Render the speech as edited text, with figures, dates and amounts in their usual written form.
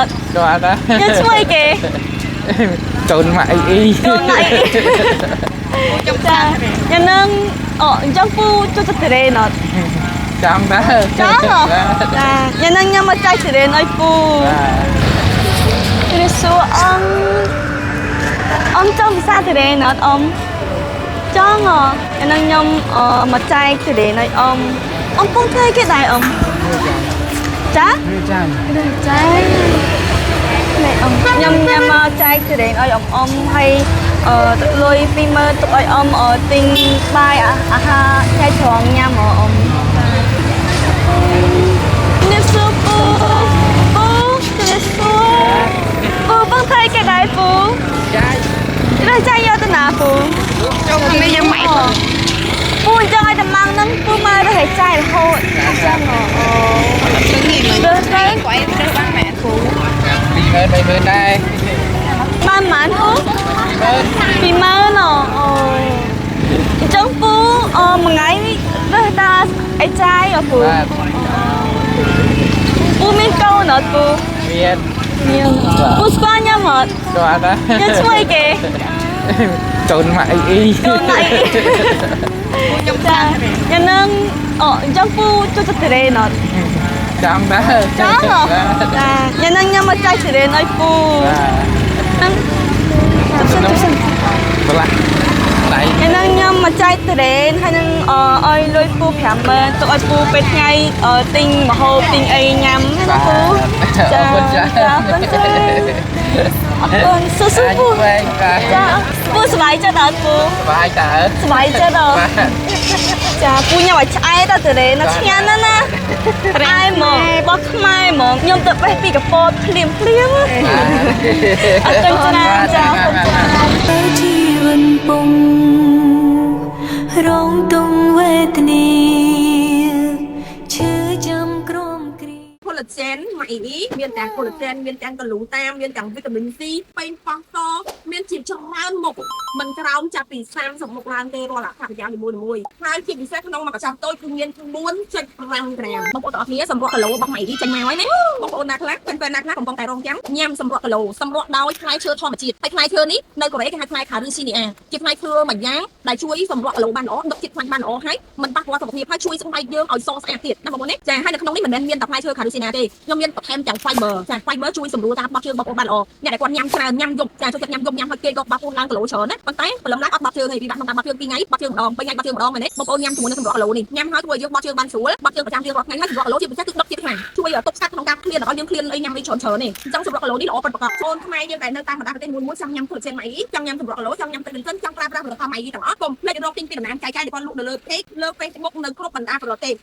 ด Cho đó. ยังช่วยเก๋ Trồn mại y. โดนไหนจ้ายังนั่งจังปูจุดจะเทเรนอด Chăm đó. จ้าเหรอจ้ายังนั่งยังมาใจเทเรนอ้อยปูคือสูông trong xa thì đây nó ông cho ngờ nên nhom mà trai thì để nói ông cũng thấy cái đài ông chá trai này ông nhom trai thì để nói ông hay lôi phim tụi ông ở tinh bài ha trai tròn nha mà ông nên su pu thì su pu cũng thấy cái đài pu đây trai vô tên nào phụ trong nàyยังใหม่ phụ cho ai tầm mang nắng phụ mà nó thấy trai là thôi sao mà được đấy của em được bán mẹ phụ Mày bên đây. mà mãn phụ vì mà nó trong phụ một ngày rất ta ai trai ở phụ phụ mình câu nữa phụ Miên. nhiều phụ qua nhau một Cho đó. nhânช่วยเก๋ Trồn mại y. โดนไหนจ้ายังนั่งจังปูจุดจะเทเรนอด Chăm đó. จ้าเหรอจ้ายังนั่งยังมาใจเทเรนอ้อยปูนั่งLại. Đấy. ยังนั่งยังมาใจเทเรนให้นั่งอ้อยลอยปูแผลเมินตัวอ้อยปูเป็นไงติงมาโฮติงไอ้ยำให้น้องปูจ้าจ้าเป็นใจเป็นสู้ๆปูจ้าปูสบายจ้าดอดปู Vai tờ. สบายจ้าดอดจ้าปูยังว่าใช้แต่เทเรนนะเชียนนั่นนะไอ้หมองบล็อกไม่หมองยมตัวไปปีกับโปดเพลียมเพลียมคนจ้าจ้าคนจ้า ជីវិនពងរងទុំវេទនាឈឺចាំក្រំគ្រី collagen ម៉ៃនេះមានទាំង collagen មានទាំងកលូតាមមានទាំង vitamin C ប៉េងប៉ោះតមានជាច្រើនមុខមិនក្រោមចាប់ពី30មុខឡើងទេរាល់អត្ថប្រយោជន៍នីមួយៗហើយជាពិសេសក្នុងមួយកញ្ចប់តូចគឺមាន 4.5 ក្រាមបងប្អូនទាំងអស់គ្នាសម្រក់គីឡូរបស់ម៉ៃនេះចេញមកហើយណាបងប្អូនណាខ្លះពេលណាខ្លះកំពុងតែរងចាំញ៉ាំសម្រក់គីឡូសម្រក់ដោយផ្លែឈើធម្មជាតិហើយផ្លែឈើនេះនៅកូរ៉េគេហៅផ្លែខារីស៊ីនីអាជាផ្លែឈើមួយយ៉ាងដែលជួយសម្រក់គីឡូបានល្អដឹកជាតិខ្លាញ់បានល្អហើយមិនប៉ះពាល់សុខភាពហើយជួយស្បែកយើងឲ្យសស្អាតទៀតណាបងប្អូនណាចាហើយនៅក្នុងនេះមិនមែនមានតែផ្លែឈើខារីស៊ីនីអាទេខ្ញុំមានបន្ថែមទាំង fiber ចា fiber ជួយសម្រួលការបោះជើងបងប្អូនបានល្អអ្នកដែលគាត់ញ៉ាំច្រើនញ៉ាំយប់ចាចូលចិត្តញ៉ាំយប់ញ៉ាំហើយគេក៏បោះពោះឡើងគីឡូច្រើនណាប៉ុន្តែព្រលឹមឡើងអត់បោះជើងទេពីដាក់ក្នុងការបោះជើង2ថ្ងៃបោះជើងម្ដង3ថ្ងៃបោះជើងម្ដងមែនទេបងប្អូនញ៉ាំជាមួយនឹងសម្រក់គីឡូនេះញ៉ាំហើយធ្វើឲ្យយើងបោះជើងបានស្រួលបោះជើងប្រចាំរៀងរាល់ថ្ងៃហើយសម្រក់គីឡូជាពិសេសគឺដុតជាតិខ្លាំងជួយទប់ស្កាត់ក្នុងការឃ្លានរបស់យើងឃ្លានអីញ៉ាំអីច្រើនច្រើននេះអញ្ចឹងសម្រក់គីឡូនេះល្អពិតប្រាកដបងខ្មែរយើងដែលនៅតាមបណ្ដាប្រទេសមួយចង់ញ៉ាំ collagen ម៉ៃចង់ញ៉ាំសម្រក់គីឡូចង់ញ៉ាំទឹកលិនចង់ប្រើប្រាស់ផលិតផលម៉ៃទាំងអស់កុំភ្លេចរកទិញពីតំណាងចាយចាយដែលគាត់លក់នៅលើ page លើ Facebook នៅគ្រប់បណ្ដាប្រទេស